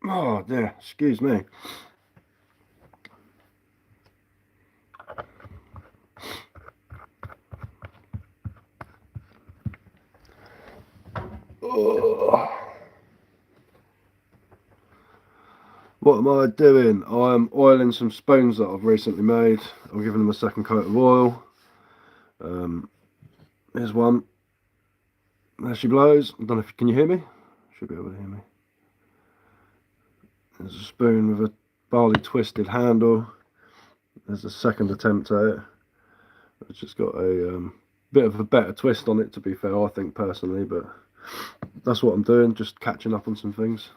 Oh dear, excuse me. Oh. What am I doing? I'm oiling some spoons that I've recently made. I've given them a second coat of oil. Here's one. There she blows. I don't know if can you hear me? Should be able to hear me. There's a spoon with a barley twisted handle. There's a second attempt at it. It's just got a bit of a better twist on it, to be fair, I think personally, but that's what I'm doing, just catching up on some things.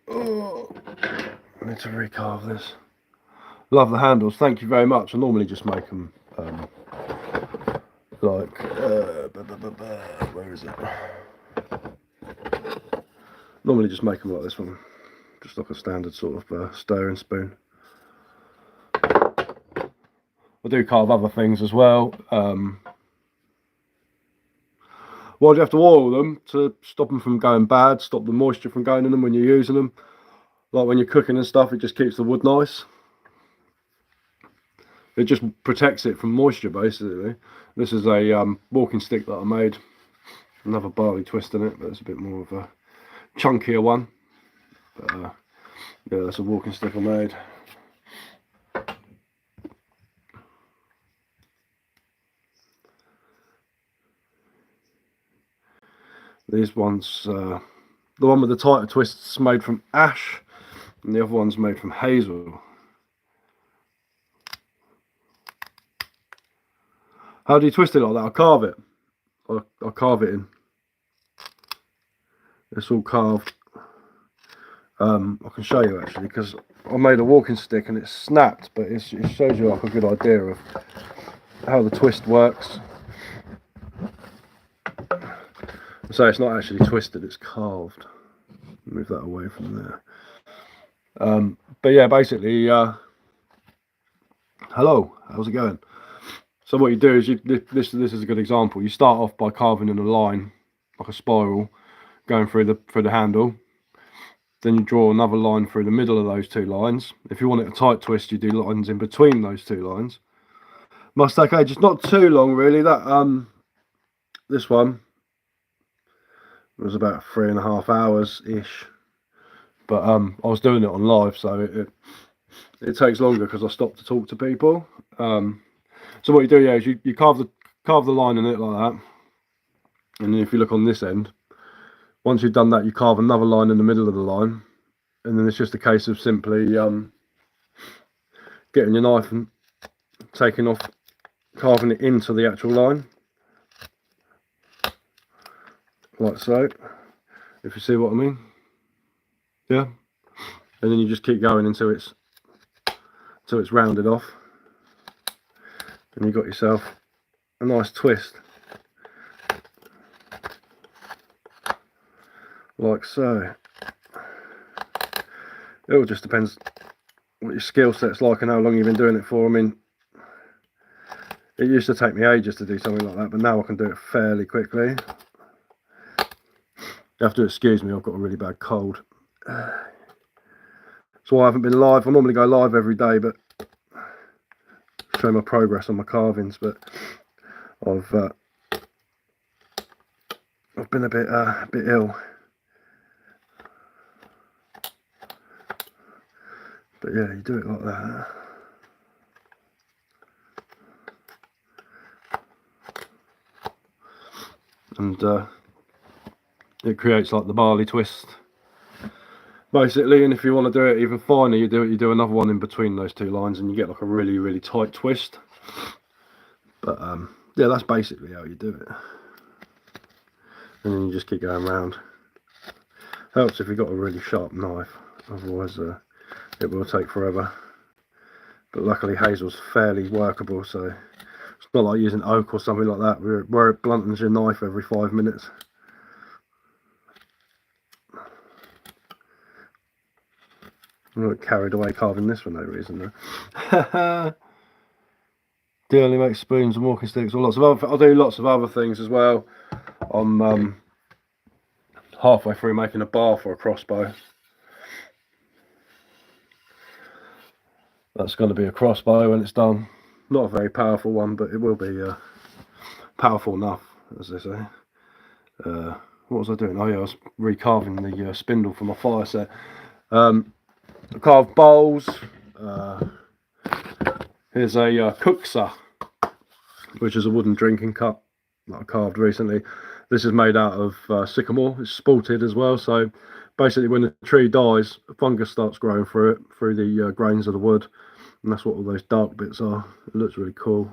Oh, I need to recarve this. Love the handles, thank you very much. I normally just make them like, where is it? Normally just make them like this one, just like a standard sort of stirring spoon. I do carve other things as well. Why do you have to oil them? To stop them from going bad, stop the moisture from going in them when you're using them. Like when you're cooking and stuff, it just keeps the wood nice. It just protects it from moisture, basically. This is a walking stick that I made. Another barley twist in it, but it's a bit more of a chunkier one. But yeah, that's a walking stick I made. These ones, the one with the tighter twists is made from ash, and the other one's made from hazel. How do you twist it like that? I carve it. I carve it in. It's all carved. I can show you actually, because I made a walking stick and it's snapped, but it shows you like a good idea of how the twist works. So it's not actually twisted, it's carved. Move that away from there. But yeah, basically, hello, how's it going? So what you do is, this is a good example. You start off by carving in a line, like a spiral, going through the handle. Then you draw another line through the middle of those two lines. If you want it a tight twist, you do lines in between those two lines. Must take ages, not too long really. That this one was about 3.5 hours ish, but I was doing it on live, so it takes longer because I stopped to talk to people. So what you do, yeah, is you carve the line in it like that, and then if you look on this end, once you've done that, you carve another line in the middle of the line, and then it's just a case of simply getting your knife and taking off, carving it into the actual line, like so, if you see what I mean. Yeah, and then you just keep going until it's rounded off, and you've got yourself a nice twist, like so. It all just depends what your skill set's like and how long you've been doing it for. I mean, it used to take me ages to do something like that, but now I can do it fairly quickly. You have to excuse me, I've got a really bad cold. So I haven't been live. I normally go live every day, but show my progress on my carvings. But I've been a bit ill. But yeah, you do it like that. And it creates like the barley twist, basically. And if you want to do it even finer, you do another one in between those two lines, and you get like a really tight twist. But yeah, that's basically how you do it. And then you just keep going round. Helps if you've got a really sharp knife, otherwise it will take forever. But luckily hazel's fairly workable, so it's not like using oak or something like that where it bluntens your knife every 5 minutes. I'm not carried away carving this for no reason though. Do only make spoons and walking sticks, or lots of other. I do lots of other things as well. I'm halfway through making a bar for a crossbow. That's going to be a crossbow when it's done. Not a very powerful one, but it will be powerful enough, as they say. What was I doing? Oh yeah, I was recarving the spindle for my fire set. I carved bowls. Here's a cookser, which is a wooden drinking cup that I carved recently. This is made out of sycamore. It's spalted as well, so basically when the tree dies, fungus starts growing through it, through the grains of the wood, and that's what all those dark bits are. It looks really cool.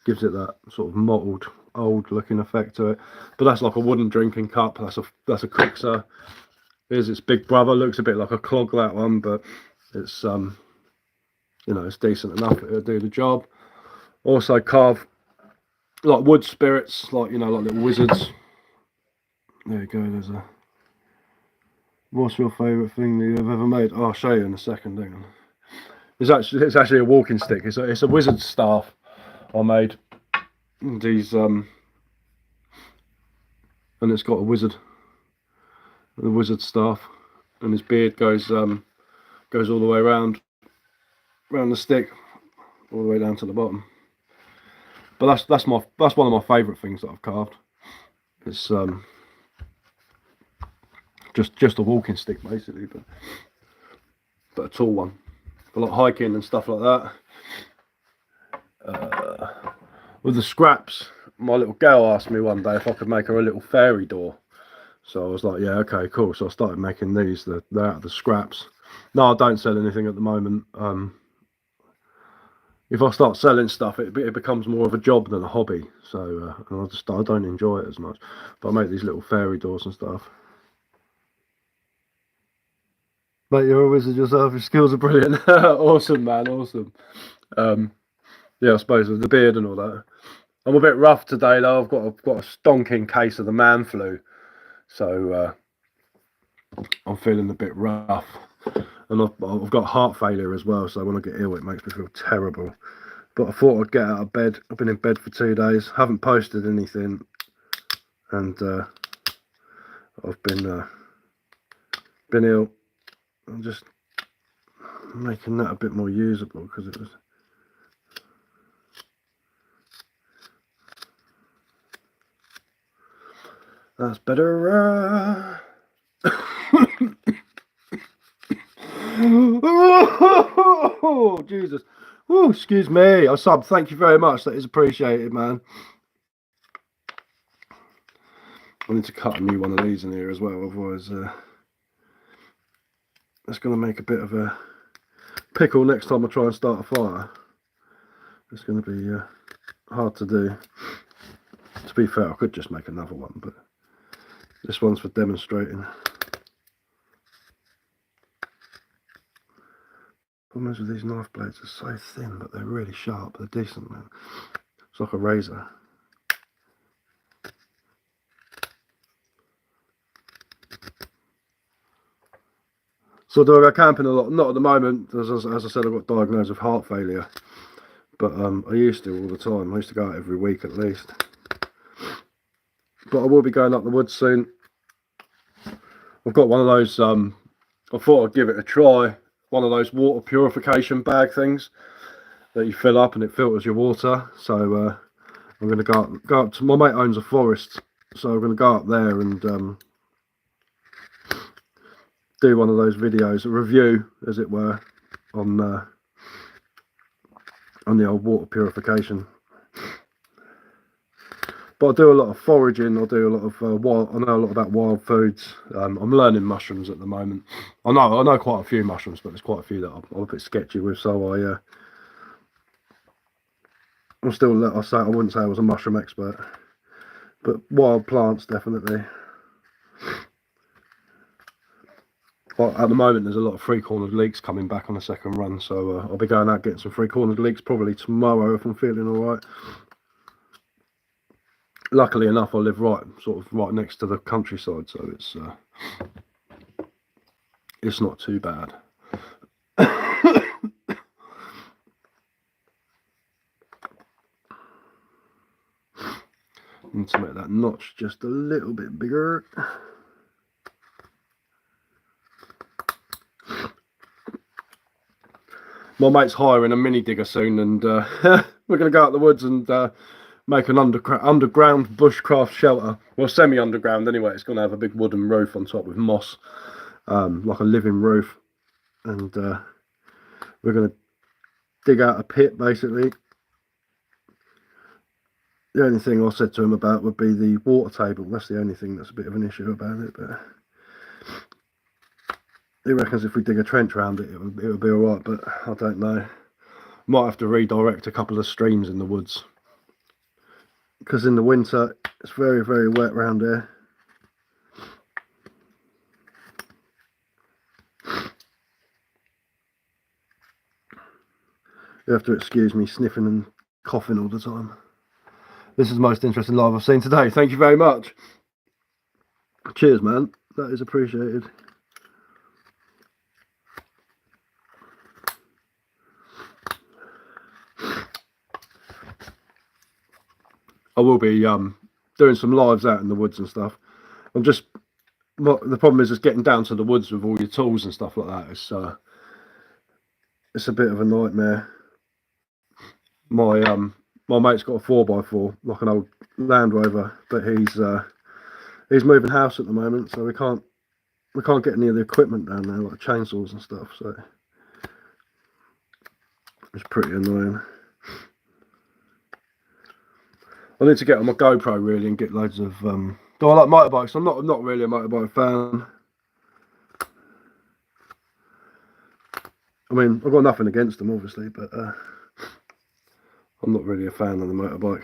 Gives it that sort of mottled, old looking effect to it. But that's like a wooden drinking cup. That's a cookser. Here's its big brother. Looks a bit like a clog, that one, but it's you know, it's decent enough. It'll do the job. Also carve like wood spirits, like, you know, like little wizards. There you go. There's a. What's your favourite thing that you've ever made? Oh, I'll show you in a second. Hang on. It's actually a walking stick. It's a wizard's staff I made. These and it's got a wizard. The wizard staff, and his beard goes all the way around the stick, all the way down to the bottom. But that's one of my favourite things that I've carved. It's just a walking stick basically, but a tall one for like hiking and stuff like that. With the scraps, my little girl asked me one day if I could make her a little fairy door. So I was like, yeah, okay, cool. So I started making these. They're out of the scraps. No, I don't sell anything at the moment. If I start selling stuff, it becomes more of a job than a hobby. So and I don't enjoy it as much. But I make these little fairy doors and stuff. Mate, you're a wizard yourself. Your skills are brilliant. Awesome, man. Awesome. Yeah, I suppose with the beard and all that. I'm a bit rough today though. I've got a stonking case of the man flu. So I'm feeling a bit rough, and I've got heart failure as well, so when I get ill it makes me feel terrible. But I thought I'd get out of bed. I've been in bed for 2 days, haven't posted anything, and I've been ill. I'm just making that a bit more usable because it was. That's better. Oh, Jesus. Oh, excuse me. I sub. Thank you very much. That is appreciated, man. I need to cut a new one of these in here as well. Otherwise, that's going to make a bit of a pickle next time I try and start a fire. It's going to be hard to do. To be fair, I could just make another one, but this one's for demonstrating. Problems with these knife blades are so thin, but they're really sharp. They're decent, man. It's like a razor. So do I go camping a lot? Not at the moment. As I said, I got diagnosed with heart failure. But I used to all the time. I used to go out every week at least. But I will be going up the woods soon. I've got one of those, I thought I'd give it a try. One of those water purification bag things that you fill up and it filters your water. So I'm going to go up to, my mate owns a forest. So I'm going to go up there and do one of those videos, a review as it were, on the old water purification. But I do a lot of foraging. I do a lot of I know a lot about wild foods. I'm learning mushrooms at the moment. I know quite a few mushrooms, but there's quite a few that I'm a bit sketchy with. So I'm still. I wouldn't say I was a mushroom expert, but wild plants definitely. But at the moment, there's a lot of three-cornered leeks coming back on the second run, so I'll be going out getting some three-cornered leeks probably tomorrow if I'm feeling all right. Luckily enough, I live right next to the countryside, so it's not too bad. Need to make that notch just a little bit bigger. my mate's hiring a mini digger soon, and we're going to go out the woods and make an underground bushcraft shelter. Well, semi-underground anyway. It's going to have a big wooden roof on top with moss, like a living roof. And we're going to dig out a pit, basically. The only thing I said to him about would be the water table. That's the only thing that's a bit of an issue about it. But he reckons if we dig a trench around it, it'll be alright. But I don't know. Might have to redirect a couple of streams in the woods, because in the winter it's very, very wet around here. You have to excuse me sniffing and coughing all the time. This is the most interesting live I've seen today. Thank you very much. Cheers, man. That is appreciated. I will be doing some lives out in the woods and stuff. The problem is just getting down to the woods with all your tools and stuff like that. It's a bit of a nightmare. My mate's got a 4x4, like an old Land Rover, but he's moving house at the moment, so we can't get any of the equipment down there, like chainsaws and stuff. So it's pretty annoying. I need to get on my GoPro really and get loads of. Do I like motorbikes? I'm not really a motorbike fan. I mean, I've got nothing against them, obviously, but I'm not really a fan of the motorbike.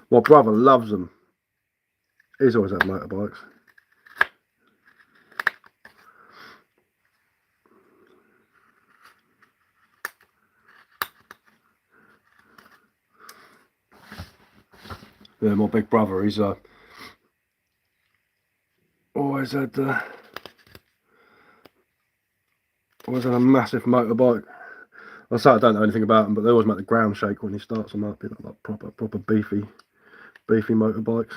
My brother loves them. He's always had motorbikes. Yeah, my big brother, he's always had a massive motorbike. I say I don't know anything about them, but they always make the ground shake when he starts them up. Like proper beefy motorbikes.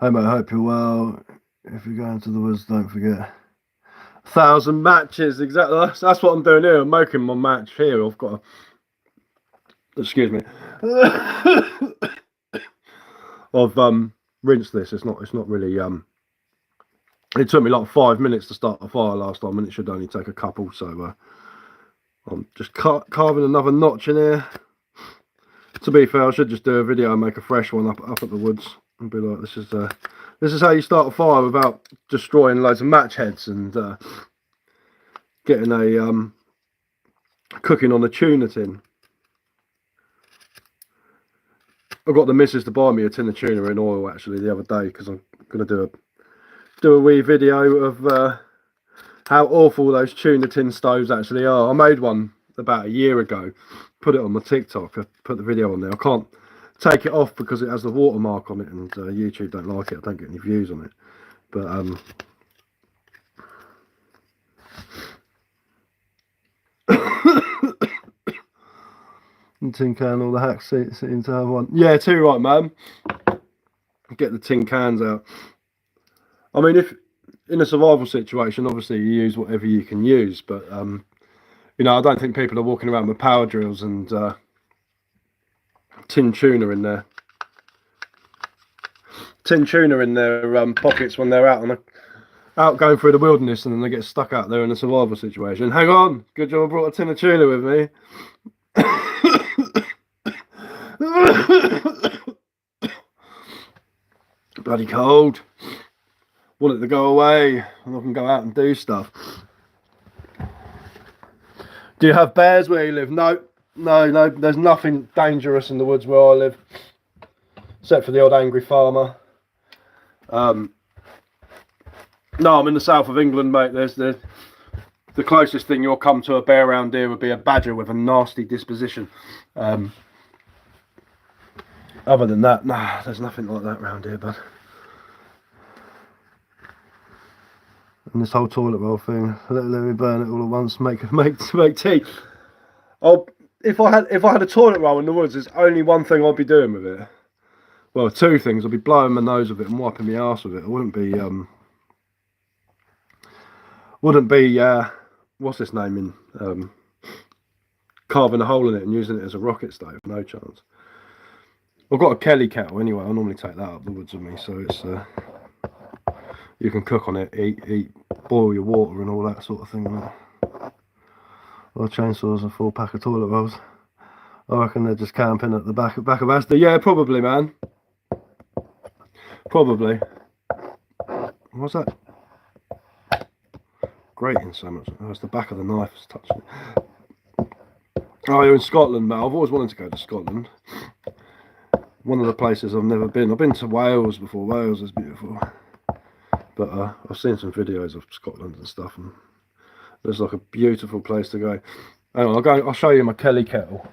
Hey mate, I hope you're well. If you're going to the woods, don't forget 1,000 matches. Exactly. That's what I'm doing here. I'm making my match here. I've got to, excuse me. I've rinsed this. It's not really it took me like 5 minutes to start a fire last time, and it should only take a couple. So I'm just carving another notch in here. To be fair, I should just do a video and make a fresh one up at the woods and be like, this is how you start a fire without destroying loads of match heads and getting a cooking on a tuna tin. I got the missus to buy me a tin of tuna in oil actually the other day, because I'm gonna do a wee video of how awful those tuna tin stoves actually are. I made one about a year ago, put it on my TikTok. I put the video on there. I can't take it off because it has the watermark on it, and YouTube don't like it. I don't get any views on it. But tin can, all the hacks seem to have one. Yeah, too right, man. Get the tin cans out. I mean, if in a survival situation, obviously you use whatever you can use, but you know, I don't think people are walking around with power drills and tin tuna in their pockets when they're out going through the wilderness, and then they get stuck out there in a survival situation. Hang on, good job I brought a tin of tuna with me. Bloody cold. Want it to go away and I can go out and do stuff. Do you have bears where you live? No, there's nothing dangerous in the woods where I live, except for the odd angry farmer. No, I'm in the south of England, mate. The closest thing you'll come to a bear around here would be a badger with a nasty disposition. Other than that, nah, there's nothing like that around here, bud. And this whole toilet roll thing, let me burn it all at once, make tea. If I had a toilet roll in the woods, there's only one thing I'd be doing with it. Well, two things. I'd be blowing my nose with it and wiping my arse with it. I wouldn't be what's this name in carving a hole in it and using it as a rocket stove. No chance. I've got a Kelly kettle anyway. I normally take that up the woods with me, so it's you can cook on it, eat, boil your water and all that sort of thing. Or chainsaws and 4-pack of toilet rolls. I reckon they're just camping at the back of Asda. Yeah, probably, man. Probably. What's that? Grating so much. Oh, it's the back of the knife that's touching it. Oh, you're in Scotland, man. I've always wanted to go to Scotland. One of the places I've never been. I've been to Wales before. Wales is beautiful. But I've seen some videos of Scotland and stuff, and it's like a beautiful place to go. Hang on, I'll show you my Kelly kettle.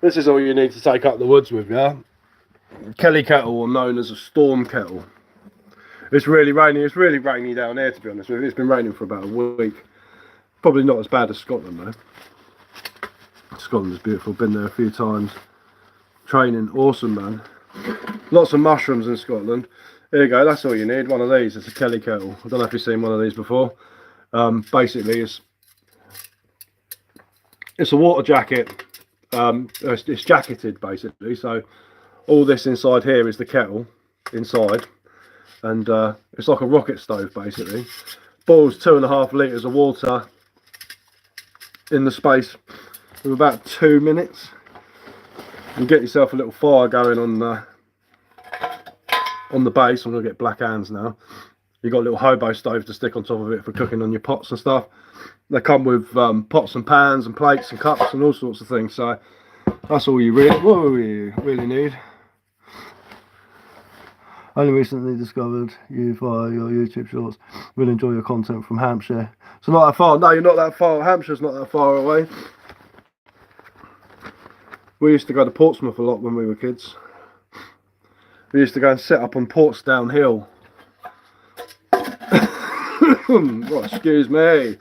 This is all you need to take up the woods with, yeah? Kelly kettle, or known as a storm kettle. It's really rainy. It's really rainy down here, to be honest with you. It's been raining for about a week. Probably not as bad as Scotland, though. Scotland is beautiful. Been there a few times. Training, awesome, man. Lots of mushrooms in Scotland. Here you go. That's all you need. One of these. It's a Kelly kettle. I don't know if you've seen one of these before. Basically, it's a water jacket. It's jacketed, basically. So all this inside here is the kettle inside. And it's like a rocket stove, basically. Boils 2.5 litres of water in the space of about 2 minutes. And get yourself a little fire going on the base. I'm going to get black hands now. You've got a little hobo stove to stick on top of it for cooking on your pots and stuff. They come with pots and pans and plates and cups and all sorts of things. So that's all you really need. Only recently discovered you via your YouTube shorts. Really enjoy your content from Hampshire. So not that far. No, you're not that far. Hampshire's not that far away. We used to go to Portsmouth a lot when we were kids. We used to go and set up on Portsdown Hill. Oh, excuse me.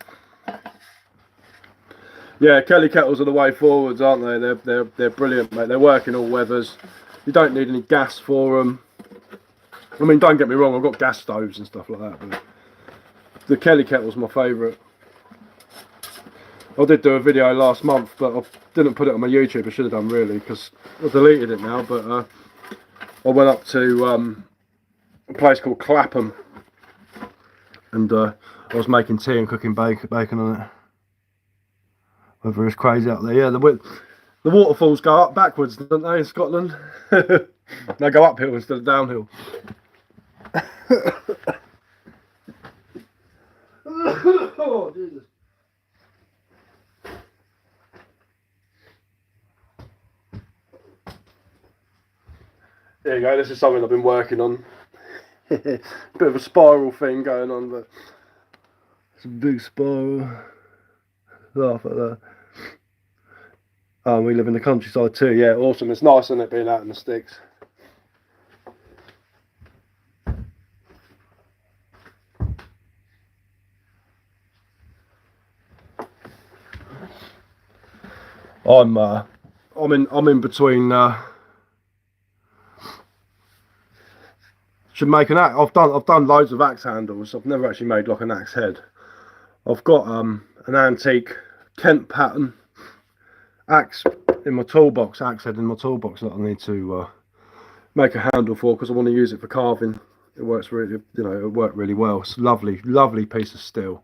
Yeah, Kelly kettles are the way forwards, aren't they? They're brilliant, mate. They work in all weathers. You don't need any gas for them. I mean, don't get me wrong, I've got gas stoves and stuff like that, but the Kelly kettle's my favourite. I did do a video last month, but I didn't put it on my YouTube. I should have done, really, because I deleted it now. But I went up to a place called Clapham, and I was making tea and cooking bacon on it. Weather is crazy out there. Yeah, the waterfalls go up backwards, don't they, in Scotland? They go uphill instead of downhill. Oh, Jesus. There you go, this is something I've been working on. Bit of a spiral thing going on, but it's a big spiral. Laugh at that. We live in the countryside too. Yeah, awesome. It's nice, isn't it, being out in the sticks? I'm in between. Should make an axe. I've done loads of axe handles. I've never actually made like an axe head. I've got an antique Kent pattern axe in my toolbox, axe head in my toolbox that I need to make a handle for, because I want to use it for carving. It works really, it worked really well. It's a lovely piece of steel.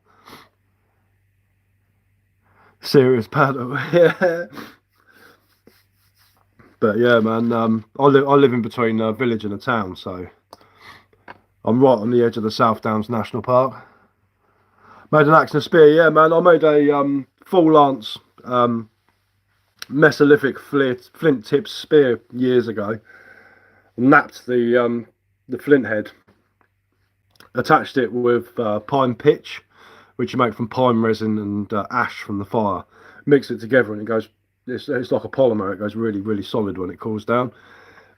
Serious paddle. Yeah. But yeah, man, I live in between a village and a town, so I'm right on the edge of the South Downs National Park. Made an axe and a spear, yeah, man. I made a full lance Mesolithic flint tip spear years ago. Napped the flint head, attached it with pine pitch, which you make from pine resin and ash from the fire. Mix it together and it goes. It's like a polymer. It goes really, really solid when it cools down.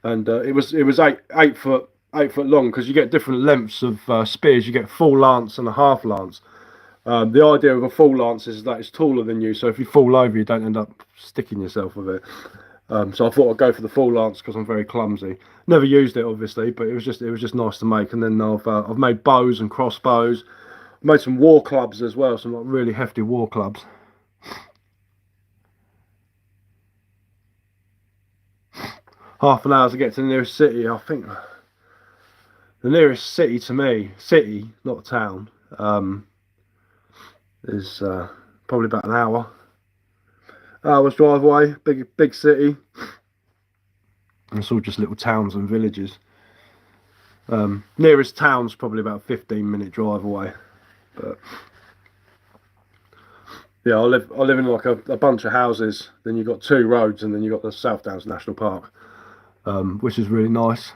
And it was 8 foot long, because you get different lengths of spears. You get full lance and a half lance. The idea of a full lance is that it's taller than you, so if you fall over, you don't end up sticking yourself with it. So I thought I'd go for the full lance because I'm very clumsy. Never used it, obviously, but it was just nice to make. And then I've made bows and crossbows. I've made some war clubs as well, some like really hefty war clubs. Half an hour to get to the nearest city. I think the nearest city to me, city, not town, is probably about an hour's drive away. Big city. And it's all just little towns and villages. Nearest town's probably about a 15-minute drive away. But yeah, I live in like a bunch of houses. Then you've got 2 roads, and then you've got the South Downs National Park, which is really nice.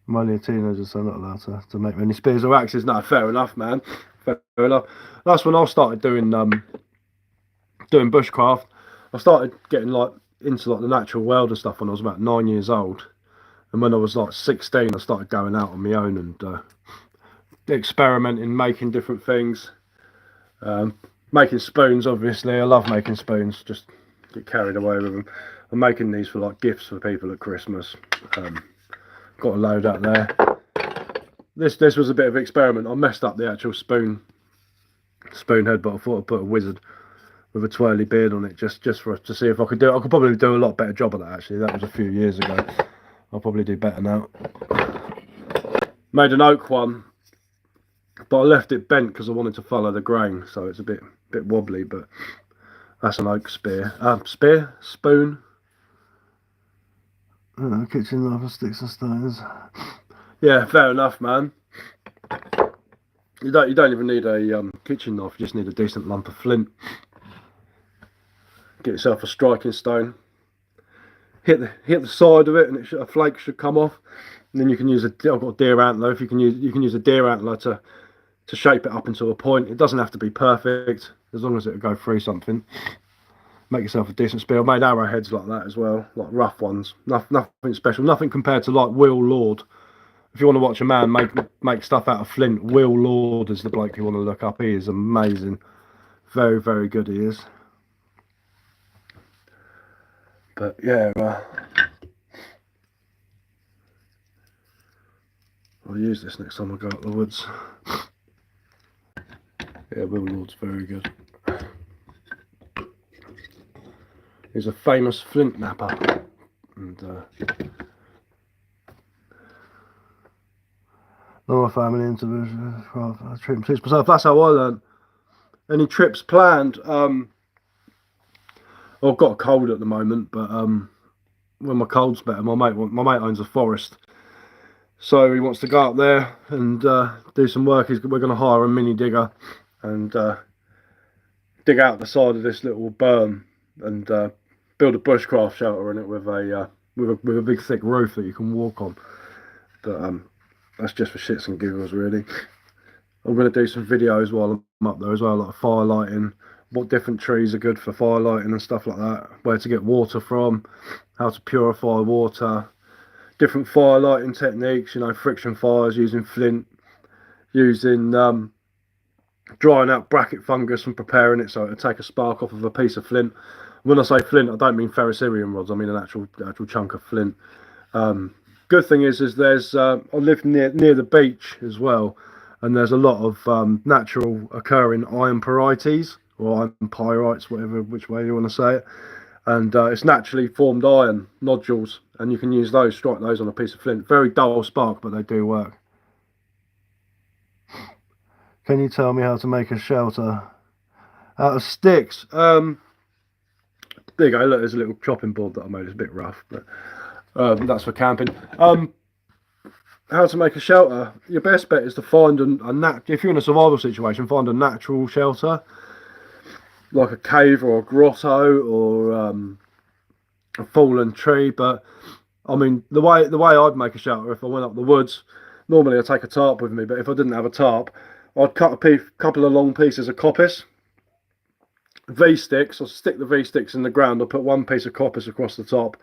I'm only a teenager, so I'm not allowed to make many spears or axes. No, fair enough, man. Fair enough. That's when I started doing bushcraft. I started getting like into like the natural world and stuff when I was about 9 years old, and when I was like 16, I started going out on my own and experimenting, making different things. Making spoons, obviously. I love making spoons. Just get carried away with them. I'm making these for like gifts for people at Christmas. Got a load out there. This was a bit of an experiment. I messed up the actual spoon head, but I thought I'd put a wizard with a twirly beard on it just to see if I could do it. I could probably do a lot better job of that, actually. That was a few years ago. I'll probably do better now. Made an oak one, but I left it bent because I wanted to follow the grain, so it's a bit wobbly, but that's an oak spear. Spoon. Kitchen knife and sticks and stones. Yeah, fair enough, man. You don't even need a kitchen knife. You just need a decent lump of flint. Get yourself a striking stone. Hit the side of it, and a flake should come off. And then you can use I've got a deer antler. If you can use a deer antler to shape it up into a point. It doesn't have to be perfect, as long as it'll go through something. Make yourself a decent spear. I made arrowheads like that as well, like rough ones. Nothing special. Nothing compared to like Will Lord. If you want to watch a man make stuff out of flint, Will Lord is the bloke you want to look up. He is amazing. Very, very good he is. But yeah, I'll use this next time I go out the woods. Yeah, Will Lord's very good. He's a famous flint napper, and my family into the trip teach myself. That's how I learned. Any trips planned? I've got a cold at the moment, but when my cold's better, my mate owns a forest, so he wants to go up there and do some work. We're going to hire a mini digger and dig out the side of this little berm and build a bushcraft shelter in it with a big thick roof that you can walk on. But that's just for shits and giggles, really. I'm going to do some videos while I'm up there as well, like fire lighting, what different trees are good for fire lighting and stuff like that, where to get water from, how to purify water, different fire lighting techniques, friction fires, using flint, using drying out bracket fungus and preparing it so it'll take a spark off of a piece of flint. When I say flint, I don't mean ferrocerium rods, I mean an actual chunk of flint. Good thing is there's I live near the beach as well, and there's a lot of natural occurring iron pyrites or iron pyrites, which way you want to say it, and it's naturally formed iron nodules, and you can use those, strike those on a piece of flint. Very dull spark, but they do work. Can you tell me how to make a shelter out of sticks? There you go. Look, there's a little chopping board that I made. It's a bit rough, but that's for camping. how to make a shelter, your best bet is to find if you're in a survival situation, find a natural shelter, like a cave or a grotto or a fallen tree. But I mean, the way I'd make a shelter if I went up the woods, normally I'd take a tarp with me, but if I didn't have a tarp, I'd cut a couple of long pieces of coppice, V-sticks. I'll stick the V-sticks in the ground. I'll put one piece of coppice across the top,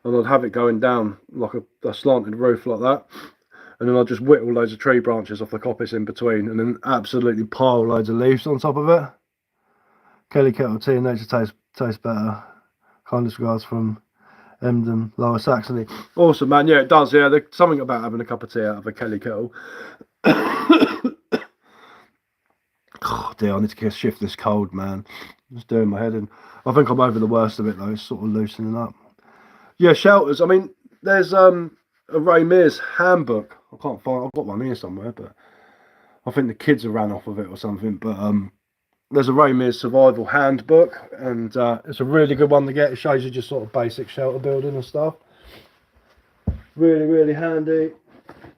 and I'd have it going down like a slanted roof like that. And then I'll just whittle loads of tree branches off the coppice in between, and then absolutely pile loads of leaves on top of it. Kelly Kettle tea and nature tastes better. Kindest regards from Emden, Lower Saxony. Awesome, man. Yeah, it does. Yeah, there's something about having a cup of tea out of a Kelly Kettle. Oh dear, I need to shift this cold, man. Just doing my head in. I think I'm over the worst of it though. It's sort of loosening up. Yeah, shelters. I mean, there's a Ray Mears handbook. I can't find. I've got one here somewhere, but I think the kids have ran off of it or something. But there's a Ray Mears survival handbook, and it's a really good one to get. It shows you just sort of basic shelter building and stuff. Really, really handy.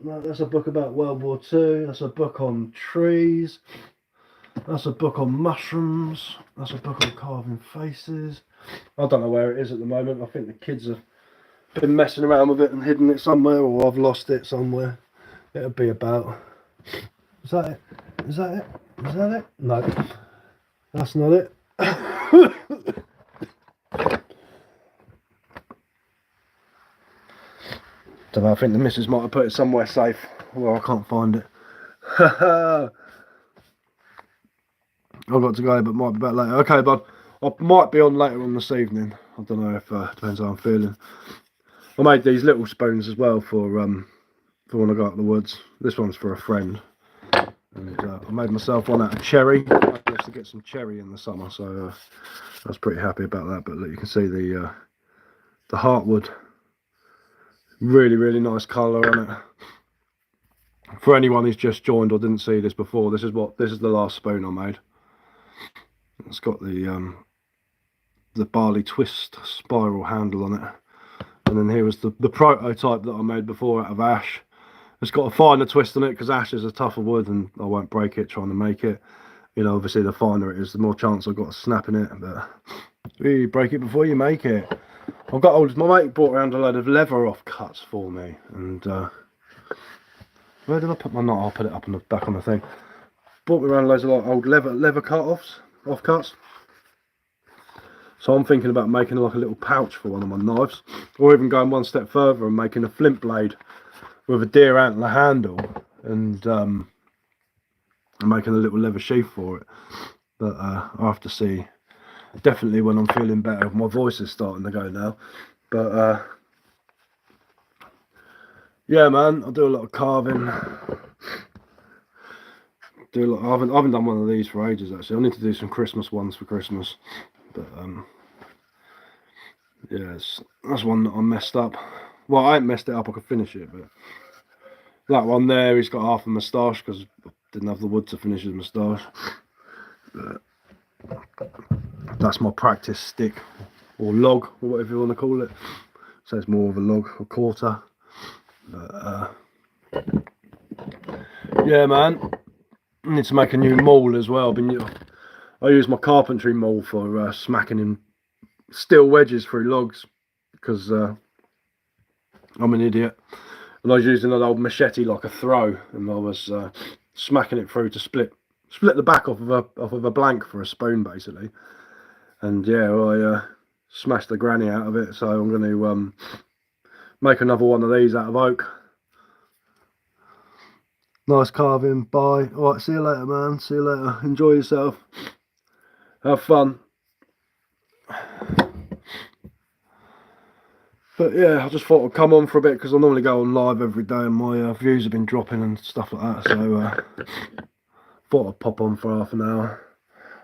That's a book about World War II. That's a book on trees. That's a book on mushrooms. That's a book on carving faces. I don't know where it is at the moment. I think the kids have been messing around with it and hidden it somewhere, or I've lost it somewhere. It'll be about. Is that it? Is that it? Is that it? No, that's not it. Don't know, I think the missus might have put it somewhere safe. Well, I can't find it. I've got to go, but might be back later. Okay, bud. I might be on later on this evening. I don't know if depends how I'm feeling. I made these little spoons as well for when I go up the woods. This one's for a friend, and I made myself one out of cherry. I used to get some cherry in the summer, so I was pretty happy about that. But look, you can see the heartwood. Really, really nice colour on it. For anyone who's just joined or didn't see this before, this is the last spoon I made. It's got the barley twist spiral handle on it, and then here was the prototype that I made before out of ash. It's got a finer twist on it because ash is a tougher wood, and I won't break it trying to make it. You know, obviously the finer it is, the more chance I've got of snapping it. But you break it before you make it. I've got my mate brought around a load of leather off cuts for me, and where did I put my knot? I'll put it up on the back on the thing. Brought me around loads of like old leather offcuts. So I'm thinking about making like a little pouch for one of my knives, or even going one step further and making a flint blade with a deer antler handle, and making a little leather sheath for it. But I'll have to see. Definitely when I'm feeling better. My voice is starting to go now. But yeah, man, I do a lot of carving. I haven't done one of these for ages actually. I need to do some Christmas ones for Christmas. But yeah, that's one that I messed up. Well, I ain't messed it up, I could finish it, but that one there, he's got half a moustache because I didn't have the wood to finish his moustache. But that's my practice stick, or log, or whatever you want to call it. So it's more of a log, a quarter. But, yeah, man. I need to make a new maul as well. I use my carpentry maul for smacking in steel wedges through logs because I'm an idiot. And I was using an old machete like a throw, and I was smacking it through to split the back off of a blank for a spoon basically. And yeah, I smashed the granny out of it, so I'm going to make another one of these out of oak. Nice carving, bye. Alright, see you later, man. See you later. Enjoy yourself. Have fun. But yeah, I just thought I'd come on for a bit because I normally go on live every day and my views have been dropping and stuff like that. So thought I'd pop on for half an hour.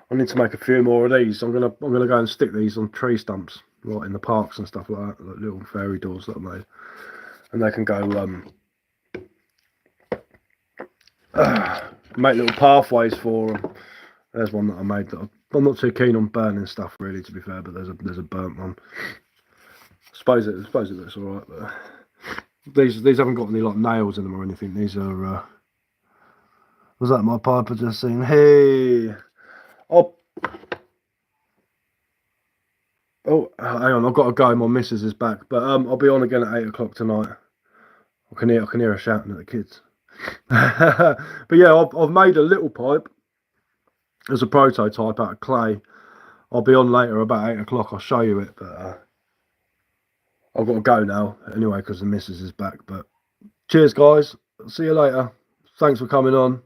I need to make a few more of these. I'm gonna go and stick these on tree stumps, like in the parks and stuff like that, like little fairy doors that I made, and they can go make little pathways for them. There's one that I made that I'm not too keen on burning stuff really, to be fair, but there's a burnt one. I suppose it looks alright, but These haven't got any like nails in them or anything. These are. Was that my pipe I just seen? Hey. Oh, hang on. I've got to go. My missus is back, but I'll be on again at 8 o'clock tonight. I can hear her shouting at the kids. But yeah, I've made a little pipe as a prototype out of clay. I'll be on later about 8 o'clock. I'll show you it, but I've got to go now anyway because the missus is back. But cheers, guys. See you later. Thanks for coming on.